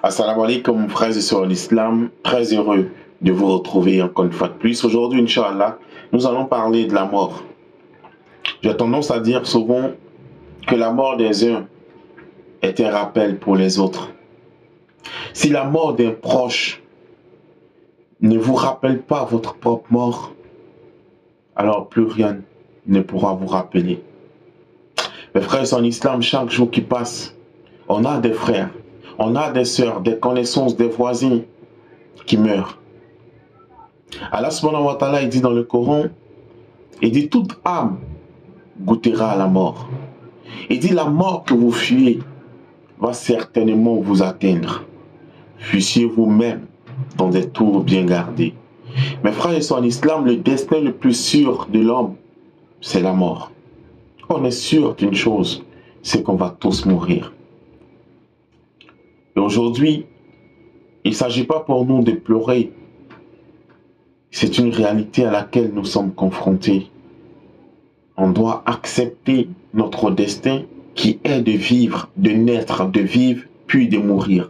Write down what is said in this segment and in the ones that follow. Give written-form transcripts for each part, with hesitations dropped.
Assalamu alaikum, frères et sœurs l'islam. Très heureux de vous retrouver encore une fois de plus. Aujourd'hui, Inch'Allah, nous allons parler de la mort. J'ai tendance à dire souvent que la mort des uns est un rappel pour les autres. Si la mort d'un proche ne vous rappelle pas votre propre mort, alors plus rien ne pourra vous rappeler. Mes frères et sœurs en islam, chaque jour qui passe, on a des frères, on a des sœurs, des connaissances, des voisins qui meurent. Allah subhanahu wa ta'ala, il dit dans le Coran, il dit toute âme goûtera à la mort. Il dit la mort que vous fuyez va certainement vous atteindre. Fussiez vous-même dans des tours bien gardées. Mes frères et sœurs en islam, le destin le plus sûr de l'homme, c'est la mort. On est sûr d'une chose, c'est qu'on va tous mourir. Et aujourd'hui, il ne s'agit pas pour nous de pleurer. C'est une réalité à laquelle nous sommes confrontés. On doit accepter notre destin qui est de vivre, de naître, de vivre, puis de mourir.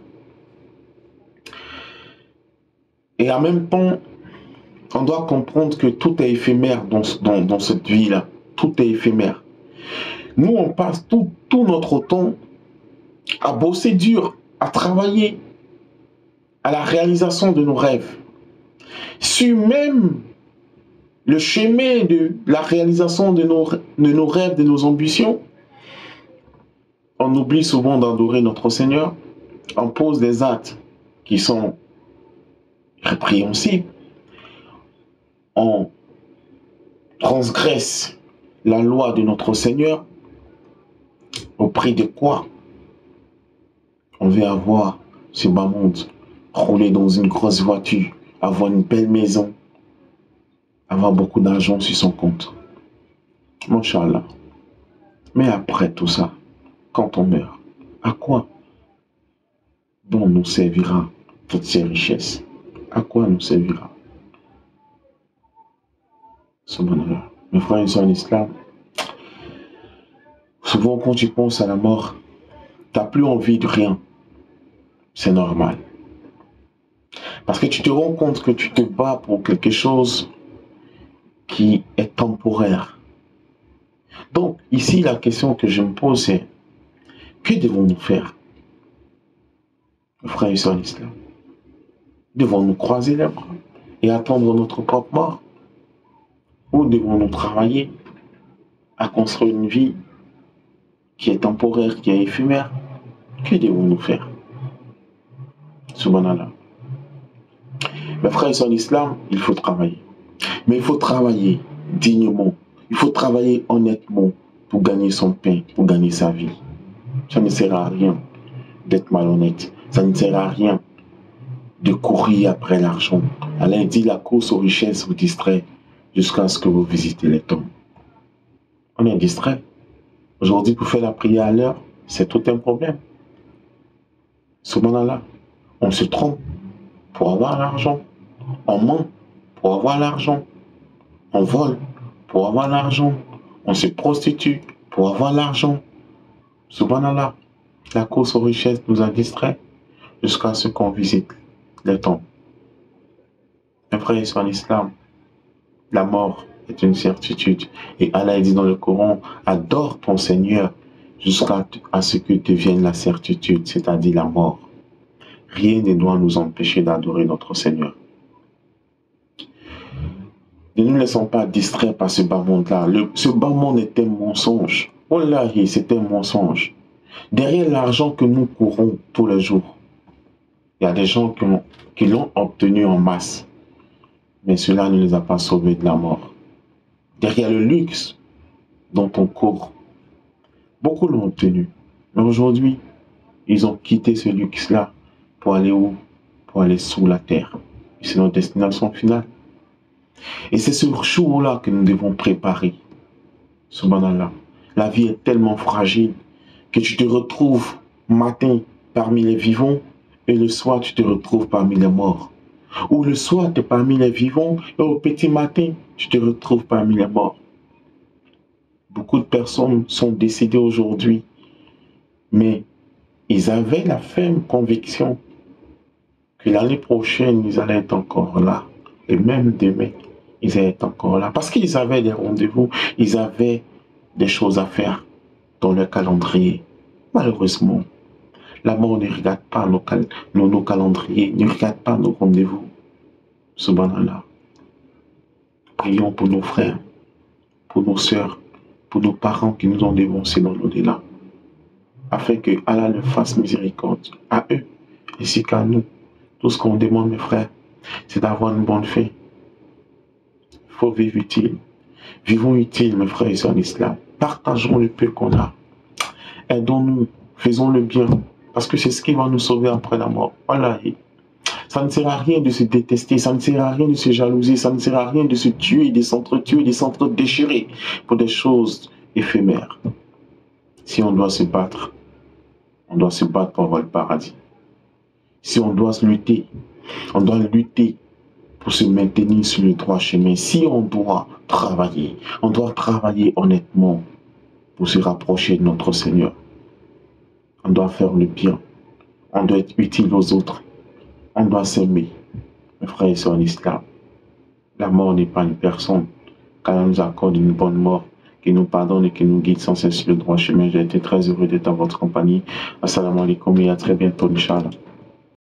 Et en même temps, on doit comprendre que tout est éphémère dans cette vie-là. Tout est éphémère. Nous, on passe tout notre temps à bosser dur, à travailler à la réalisation de nos rêves. Sur même le chemin de la réalisation de nos rêves, de nos ambitions, on oublie souvent d'adorer notre Seigneur. On pose des actes qui sont répréhensibles. On transgresse la loi de notre Seigneur. Au prix de quoi? On veut avoir ce bas monde, rouler dans une grosse voiture, avoir une belle maison, avoir beaucoup d'argent sur son compte. Masha'Allah. Mais après tout ça, quand on meurt, à quoi bon nous servira toutes ces richesses? À quoi nous servira? Subhanallah. Mes frères et sœurs en islam, souvent quand tu penses à la mort, tu n'as plus envie de rien. C'est normal. Parce que tu te rends compte que tu te bats pour quelque chose qui est temporaire. Donc, ici, la question que je me pose, c'est que devons-nous faire, frères et sœurs en islam? Devons-nous croiser les bras et attendre notre propre mort? Ou devons-nous travailler à construire une vie qui est temporaire, qui est éphémère? Que devons-nous faire? Subhanallah. Mes frères et sœurs en islam, il faut travailler. Mais il faut travailler dignement. Il faut travailler honnêtement pour gagner son pain, pour gagner sa vie. Ça ne sert à rien d'être malhonnête. Ça ne sert à rien de courir après l'argent. Allah dit la course aux richesses vous distrait jusqu'à ce que vous visitez les tombes. On est distrait. Aujourd'hui, pour faire la prière à l'heure, c'est tout un problème. Subhanallah, on se trompe pour avoir l'argent. On ment pour avoir l'argent. On vole pour avoir l'argent. On se prostitue pour avoir l'argent. Subhanallah, la course aux richesses nous a distraits jusqu'à ce qu'on visite les tombes. Mes frères et sœurs en islam, la mort est une certitude. Et Allah dit dans le Coran, adore ton Seigneur jusqu'à ce que devienne la certitude, c'est-à-dire la mort. Rien ne doit nous empêcher d'adorer notre Seigneur. Ne nous laissons pas distraire par ce bas monde-là. Ce bas monde est un mensonge. Wallahi, c'est un mensonge. Derrière l'argent que nous courons tous les jours, il y a des gens qui l'ont obtenu en masse. Mais cela ne les a pas sauvés de la mort. Derrière le luxe dont on court, beaucoup l'ont obtenu. Mais aujourd'hui, ils ont quitté ce luxe-là pour aller où? Pour aller sous la terre. C'est notre destination finale. Et c'est ce jour-là que nous devons préparer. Subhanallah. La vie est tellement fragile que tu te retrouves matin parmi les vivants et le soir tu te retrouves parmi les morts. Ou le soir tu es parmi les vivants et au petit matin tu te retrouves parmi les morts. Beaucoup de personnes sont décédées aujourd'hui, mais ils avaient la ferme conviction que l'année prochaine, ils allaient être encore là. Et même demain, ils allaient être encore là. Parce qu'ils avaient des rendez-vous, ils avaient des choses à faire dans leur calendrier. Malheureusement, la mort ne regarde pas nos calendriers, ne regarde pas nos rendez-vous. Subhanallah. Prions pour nos frères, pour nos sœurs, pour nos parents qui nous ont dévancés dans l'au-delà, afin que Allah leur fasse miséricorde à eux ainsi qu'à nous. Tout ce qu'on demande, mes frères, c'est d'avoir une bonne fin. Il faut vivre utile. Vivons utile, mes frères et sœurs en islam. Partageons le peu qu'on a. Aidons-nous, faisons le bien, parce que c'est ce qui va nous sauver après la mort. Voilà. Ça ne sert à rien de se détester, ça ne sert à rien de se jalouser, ça ne sert à rien de se tuer, de s'entretuer, de s'entre-déchirer pour des choses éphémères. Si on doit se battre pour avoir le paradis. Si on doit se lutter, on doit lutter pour se maintenir sur le droit chemin. Si on doit travailler honnêtement pour se rapprocher de notre Seigneur. On doit faire le bien, on doit être utile aux autres, on doit s'aimer. Mes frères et sœurs en islam, la mort n'est pas une personne, qu'Allah nous accorde une bonne mort, qui nous pardonne et qui nous guide sans cesse sur le droit chemin. J'ai été très heureux d'être à votre compagnie. Assalamu alaikum et à très bientôt, Inch'Allah.